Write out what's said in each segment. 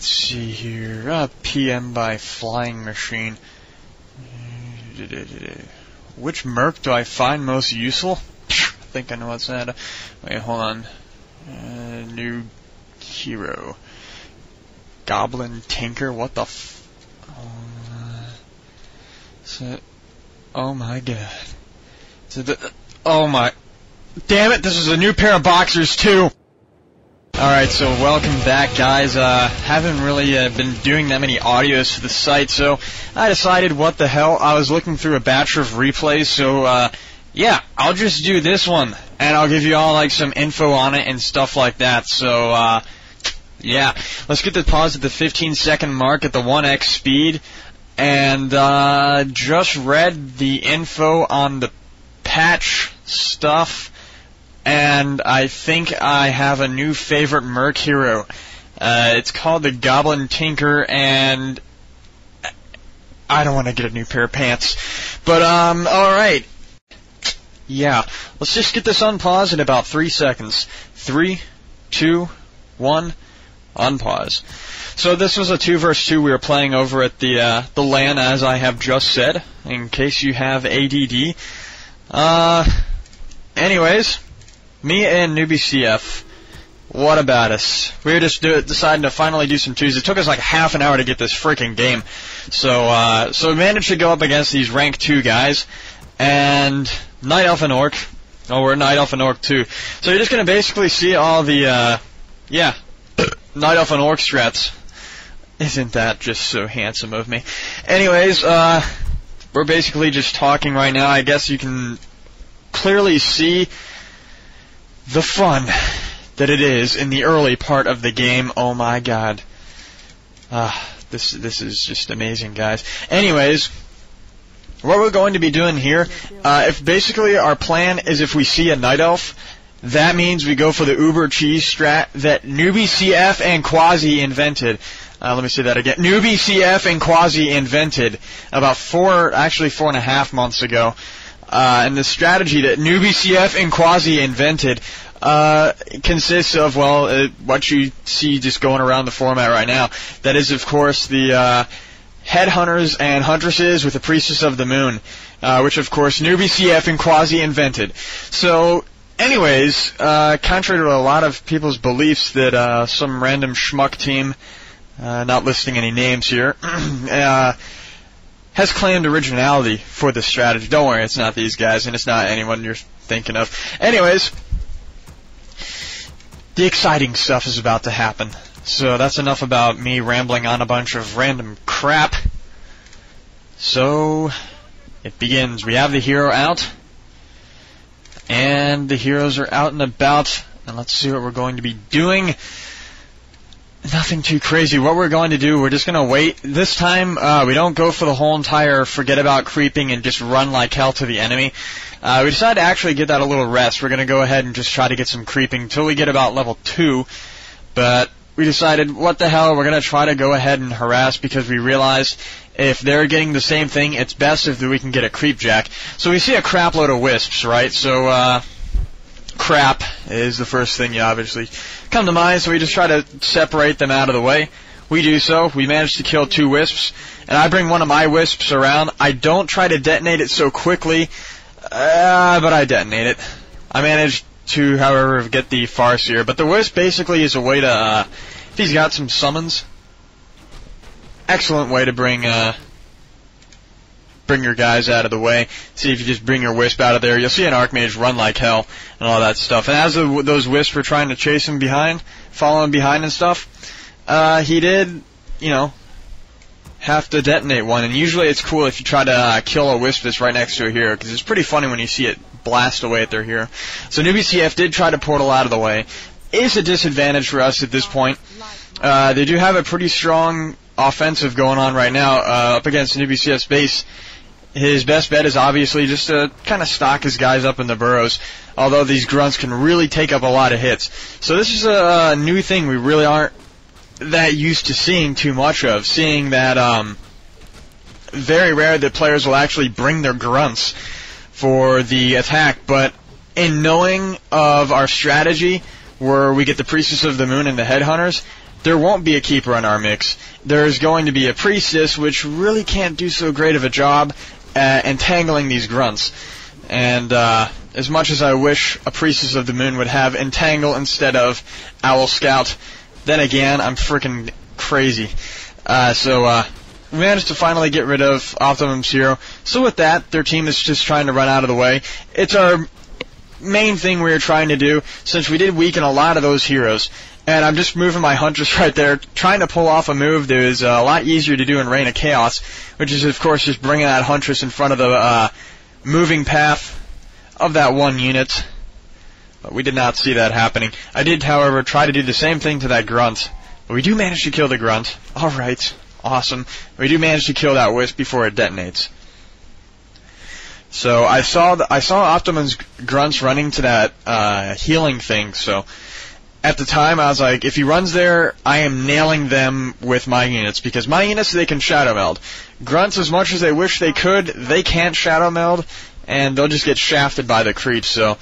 Let's see here. PM by flying machine. Which merc do I find most useful? I think I know what's that. Wait, hold on. New hero. Goblin Tinker? What the oh my god. Oh my. Damn it, this is a new pair of boxers too! Alright, so welcome back, guys. Haven't really been doing that many audios for the site, so I decided, what the hell, I was looking through a batch of replays, so yeah, I'll just do this one, and I'll give you all like some info on it and stuff like that. So yeah, let's get the pause at the 15-second mark at the 1x speed, and just read the info on the patch stuff. And I think I have a new favorite merc hero. It's called the Goblin Tinker, and I don't want to get a new pair of pants. But, alright. Yeah, let's just get this unpaused in about 3 seconds. 3, 2, 1, unpause. So this was a 2 vs 2 we were playing over at the LAN, as I have just said, in case you have ADD. Anyways, me and Newbiee CF, what about us? We were just deciding to finally do some twos. It took us like half an hour to get this freaking game. So we managed to go up against these rank 2 guys, and Night Elf and Orc. Oh, we're Night Elf and Orc too. So you're just gonna basically see all the, yeah, Night Elf and Orc strats. Isn't that just so handsome of me? Anyways, we're basically just talking right now. I guess you can clearly see the fun that it is in the early part of the game. Oh my god. This is just amazing, guys. Anyways, what we're going to be doing here, if basically our plan is if we see a Night Elf, that means we go for the Uber Cheese strat that Newbiee CF and Quasi invented. Let me say that again. Newbiee CF and Quasi invented about 4.5 months ago. And the strategy that Newbiee CF and Quasi invented consists of, well, what you see just going around the format right now. That is, of course, the Headhunters and Huntresses with the Priestess of the Moon, which, of course, Newbiee CF and Quasi invented. So, anyways, contrary to a lot of people's beliefs that some random schmuck team, not listing any names here, has claimed originality for this strategy. Don't worry, it's not these guys, and it's not anyone you're thinking of. Anyways, the exciting stuff is about to happen. So that's enough about me rambling on a bunch of random crap. So, it begins. We have the hero out, and the heroes are out and about, and let's see what we're going to be doing. Nothing too crazy. What we're going to do, we're just going to wait. This time, we don't go for the whole entire forget about creeping and just run like hell to the enemy. We decided to actually get that a little rest. We're going to go ahead and just try to get some creeping until we get about level 2. But we decided, what the hell, we're going to try to go ahead and harass because we realized if they're getting the same thing, it's best if we can get a creep jack. So we see a crap load of wisps, right? So, crap is the first thing you obviously come to mind, so we just try to separate them out of the way. We do so. We manage to kill 2 wisps, and I bring one of my wisps around. I don't try to detonate it so quickly, but I detonate it. I managed to, however, get the Farseer, but the wisp basically is a way to, if he's got some summons, excellent way to bring your guys out of the way. See if you just bring your wisp out of there, you'll see an Archmage run like hell and all that stuff. And as those wisps were trying to chase him behind, follow him behind and stuff, he did, you know, have to detonate one. And usually it's cool if you try to kill a wisp that's right next to a hero, because it's pretty funny when you see it blast away at their hero. So Newbiee CF did try to portal out of the way. It's a disadvantage for us at this point. They do have a pretty strong offensive going on right now up against Newbiee CF's base. His best bet is obviously just to kind of stock his guys up in the burrows, although these grunts can really take up a lot of hits. So this is a new thing we really aren't that used to seeing too much of, seeing that very rare that players will actually bring their grunts for the attack, but in knowing of our strategy where we get the Priestess of the Moon and the Headhunters, there won't be a keeper on our mix. There's going to be a priestess, which really can't do so great of a job at entangling these grunts. And as much as I wish a priestess of the moon would have entangle instead of owl scout, then again, I'm freaking crazy. So we managed to finally get rid of Optimum's hero. So with that, their team is just trying to run out of the way. It's our main thing we were trying to do, since we did weaken a lot of those heroes. And I'm just moving my Huntress right there, trying to pull off a move that is a lot easier to do in Reign of Chaos, which is, of course, just bringing that Huntress in front of the moving path of that one unit. But we did not see that happening. I did, however, try to do the same thing to that Grunt. But we do manage to kill the Grunt. Alright, awesome. We do manage to kill that Wisp before it detonates. So I saw Optimum's Grunts running to that healing thing, so at the time I was like, if he runs there, I am nailing them with my units, because my units, they can Shadow Meld. Grunts, as much as they wish they could, they can't Shadow Meld, and they'll just get shafted by the creeps, so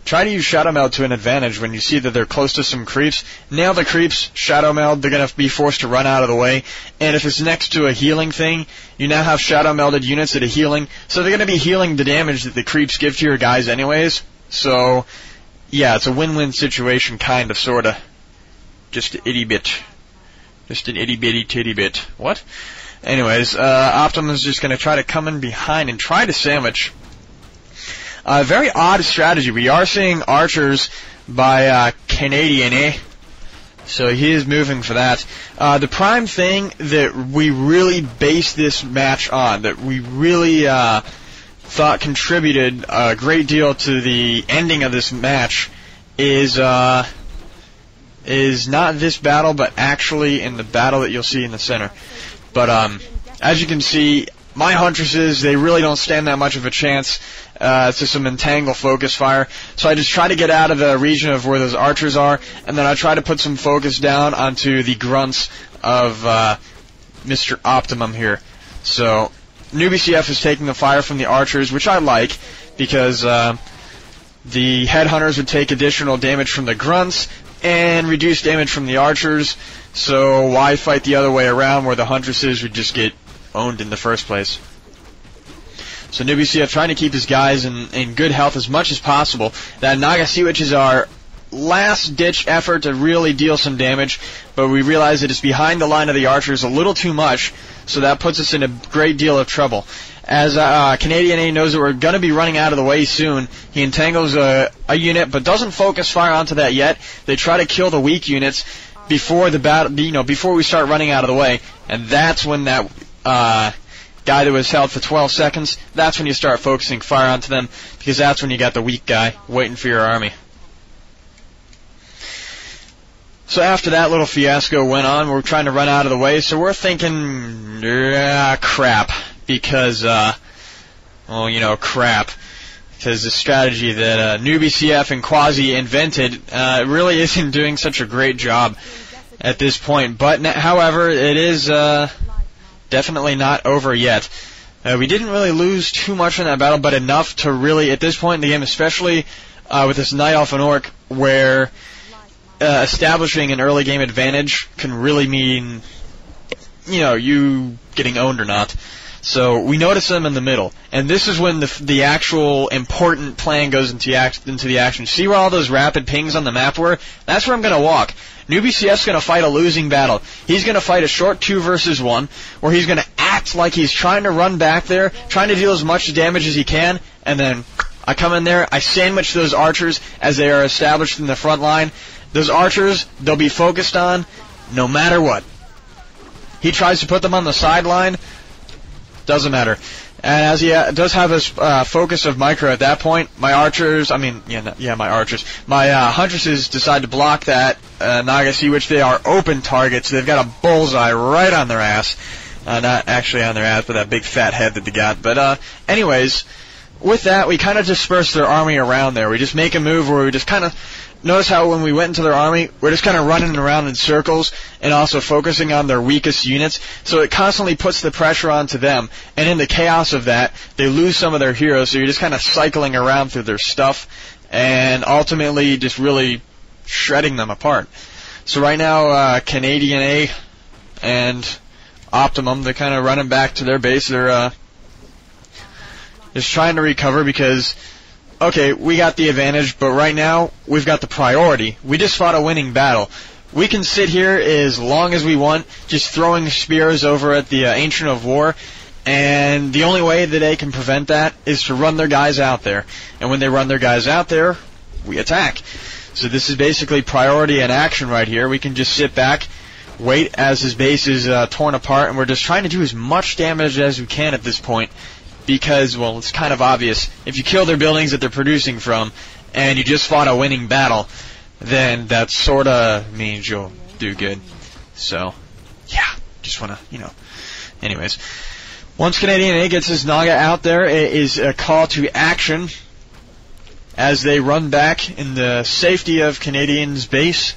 try to use Shadow Meld to an advantage when you see that they're close to some creeps. Nail the creeps, Shadow Meld, they're going to be forced to run out of the way. And if it's next to a healing thing, you now have Shadow Melded units that are healing, so they're going to be healing the damage that the creeps give to your guys anyways. So, yeah, it's a win-win situation, kind of, sort of. Just an itty bit. Just an itty bitty titty bit. What? Anyways, Optimus is just going to try to come in behind and try to sandwich. Very odd strategy. We are seeing archers by Canadian, eh? So he is moving for that. The prime thing that we really based this match on, that we really thought contributed a great deal to the ending of this match, is not this battle, but actually in the battle that you'll see in the center. But as you can see, my Huntresses, they really don't stand that much of a chance to some entangle focus fire. So I just try to get out of the region of where those archers are, and then I try to put some focus down onto the grunts of Mr. Optimum here. So Newbiee CF is taking the fire from the archers, which I like, because the headhunters would take additional damage from the grunts and reduce damage from the archers. So why fight the other way around, where the Huntresses would just get owned in the first place? So Newbiee CF trying to keep his guys in good health as much as possible. That Naga Sea Witch is our last-ditch effort to really deal some damage, but we realize that it's behind the line of the archers a little too much, so that puts us in a great deal of trouble. As Canadian A knows that we're going to be running out of the way soon, he entangles a unit, but doesn't focus fire onto that yet. They try to kill the weak units before the battle, before we start running out of the way, and that's when that guy that was held for 12 seconds, that's when you start focusing fire onto them, because that's when you got the weak guy waiting for your army. So after that little fiasco went on, we're trying to run out of the way, so we're thinking, crap, because, crap, because the strategy that Newbiee CF and Quasi invented really isn't doing such a great job at this point. But, however, it is definitely not over yet. We didn't really lose too much in that battle, but enough to really, at this point in the game, especially with this Night Elf and Orc, where establishing an early game advantage can really mean, you getting owned or not. So we notice them in the middle, and this is when the actual important plan goes into the action. See where all those rapid pings on the map were? That's where I'm going to walk. Newbiee CF's going to fight a losing battle. He's going to fight a short 2 versus 1, where he's going to act like he's trying to run back there, trying to deal as much damage as he can, and then I come in there, I sandwich those archers as they are established in the front line. Those archers, they'll be focused on no matter what. He tries to put them on the sideline, doesn't matter. And as he does have his focus of micro at that point, my archers, my Huntresses decide to block that Naga Sea, which they are open targets. They've got a bullseye right on their ass. Not actually on their ass, but that big fat head that they got. But anyways, with that, we kind of disperse their army around there. We just make a move where we just kind of notice how when we went into their army, we're just kind of running around in circles and also focusing on their weakest units. So it constantly puts the pressure onto them. And in the chaos of that, they lose some of their heroes. So you're just kind of cycling around through their stuff and ultimately just really shredding them apart. So right now, Canadian A and Optimum, they're kind of running back to their base. They're just trying to recover because, okay, we got the advantage, but right now we've got the priority. We just fought a winning battle. We can sit here as long as we want, just throwing spears over at the Ancient of War, and the only way that they can prevent that is to run their guys out there. And when they run their guys out there, we attack. So this is basically priority in action right here. We can just sit back, wait as his base is torn apart, and we're just trying to do as much damage as we can at this point because, well, it's kind of obvious. If you kill their buildings that they're producing from and you just fought a winning battle, then that sort of means you'll do good. So, yeah, just want to, Anyways, once Canadian A gets his Naga out there, it is a call to action as they run back in the safety of Canadian's base.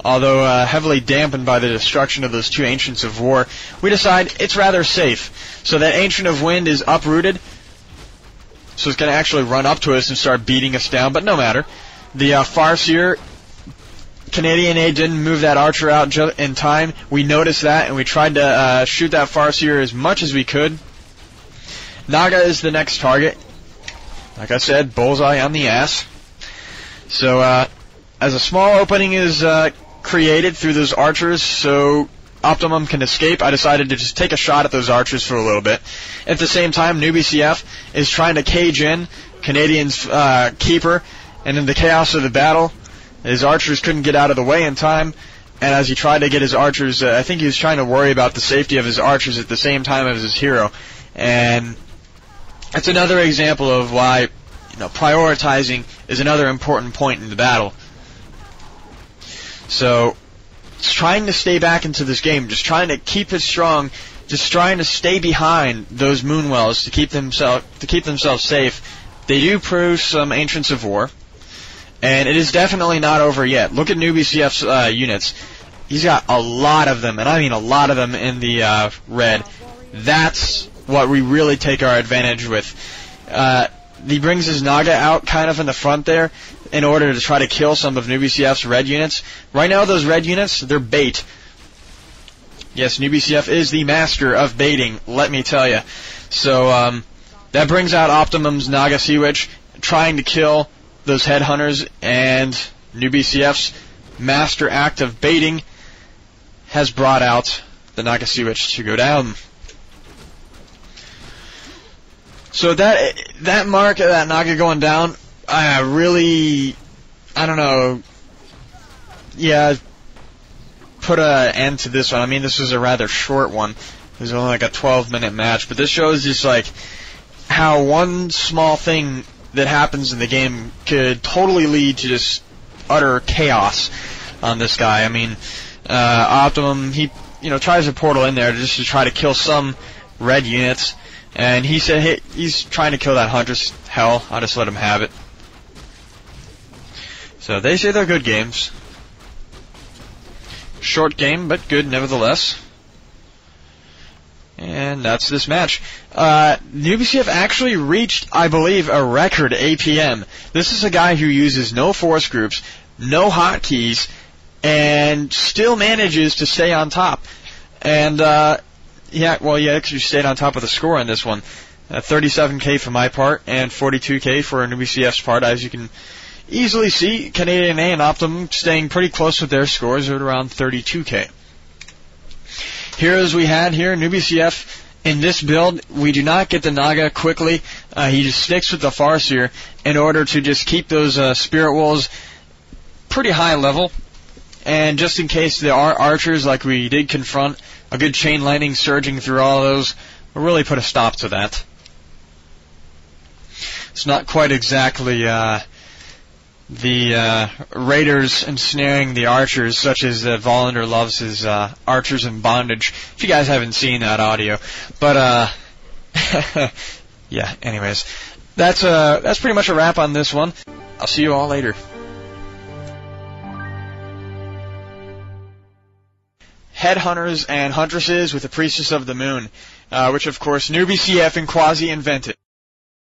Although heavily dampened by the destruction of those two Ancients of War, we decide it's rather safe. So that Ancient of Wind is uprooted, so it's going to actually run up to us and start beating us down, but no matter. The Farseer, Canadian A didn't move that archer out in time. We noticed that, and we tried to shoot that Farseer as much as we could. Naga is the next target. Like I said, bullseye on the ass. So, as a small opening is created through those archers so Optimum can escape, I decided to just take a shot at those archers for a little bit. At the same time, Newbiee CF is trying to cage in Canadian's keeper, and in the chaos of the battle, his archers couldn't get out of the way in time, and as he tried to get his archers, I think he was trying to worry about the safety of his archers at the same time as his hero. And that's another example of why, prioritizing is another important point in the battle. So, just trying to stay back into this game, just trying to keep it strong, just trying to stay behind those Moonwells to keep themselves safe. They do produce some Ancients of War, and it is definitely not over yet. Look at Newbie CF's units. He's got a lot of them, and I mean a lot of them in the red. That's what we really take our advantage with. He brings his Naga out kind of in the front there in order to try to kill some of Newbie CF's red units. Right now, those red units, they're bait. Yes, Newbie CF is the master of baiting, let me tell you. So, that brings out Optimum's Naga Sea Witch, trying to kill those headhunters, and Newbie CF's master act of baiting has brought out the Naga Sea Witch to go down. So that mark of that Naga going down, I don't know, put an end to this one. I mean, this was a rather short one. It was only like a 12-minute match, but this shows just like how one small thing that happens in the game could totally lead to just utter chaos on this guy. I mean, Optimum, he tries to portal in there just to try to kill some red units, and he said, hey, he's trying to kill that Huntress. Hell, I'll just let him have it. So they say they're good games. Short game, but good nevertheless. And that's this match. Newbie CF actually reached, I believe, a record APM. This is a guy who uses no force groups, no hotkeys, and still manages to stay on top. And, he actually stayed on top of the score on this one. 37K for my part, and 42K for Newbie CF's part. As you can easily see, Canadian A and Optimum staying pretty close with their scores at around 32K. Heroes we had here, Newbie CF, in this build, we do not get the Naga quickly. He just sticks with the Farseer in order to just keep those Spirit Wolves pretty high level. And just in case there are archers like we did confront, a good chain lightning surging through all of those will really put a stop to that. It's not quite exactly the raiders ensnaring the archers, such as Volander loves his archers in bondage. If you guys haven't seen that audio, but yeah. Anyways, that's pretty much a wrap on this one. I'll see you all later. Headhunters and Huntresses with the Priestess of the Moon, which of course Newbie CF and Quasi invented.